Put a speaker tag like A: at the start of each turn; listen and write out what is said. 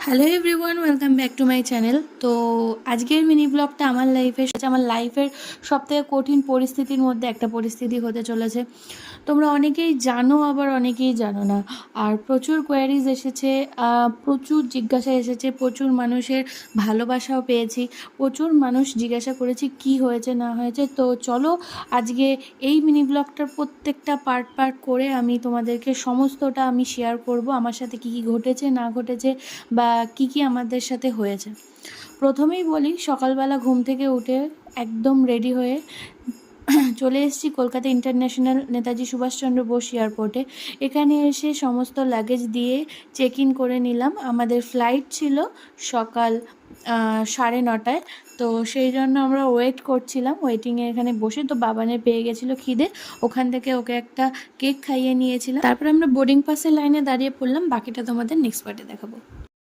A: Hello everyone, welcome back to my channel. তো আজকের mini ব্লগটা আমার লাইফের সবথেকে কঠিন পরিস্থিতির মধ্যে একটা পরিস্থিতি হতে চলেছে। তোমরা অনেকেই জানো, আবার অনেকেই জানো না। আর প্রচুর কোয়ারিজ এসেছে, প্রচুর জিজ্ঞাসা এসেছে, প্রচুর মানুষের ভালোবাসাও পেয়েছি, প্রচুর মানুষ জিজ্ঞাসা করেছি কি হয়েছে না হয়েছে। তো চলো আজকে এই মিনি ব্লগটার প্রত্যেকটা পার্ট করে আমি তোমাদেরকে সমস্তটা আমি শেয়ার করব, আমার সাথে কী কী ঘটেছে না ঘটেছে বা কী কী আমাদের সাথে হয়েছে। প্রথমেই বলি, সকালবেলা ঘুম থেকে উঠে একদম রেডি হয়ে চলে এসেছি কলকাতা ইন্টারন্যাশনাল নেতাজি সুভাষচন্দ্র বোস এয়ারপোর্টে। এখানে এসে সমস্ত লাগেজ দিয়ে চেক ইন করে নিলাম। আমাদের ফ্লাইট ছিল সকাল 9:30টায়। তো সেই জন্য আমরা ওয়েট করছিলাম, ওয়েটিংয়ে এখানে বসে। তো বাবানের পেয়ে গেছিলো খিদে, ওখান থেকে ওকে একটা কেক খাইয়ে নিয়েছিলাম। তারপরে আমরা বোর্ডিং পাসের লাইনে দাঁড়িয়ে পড়লাম। বাকিটা তোমাদের নেক্সট পার্টে দেখাবো।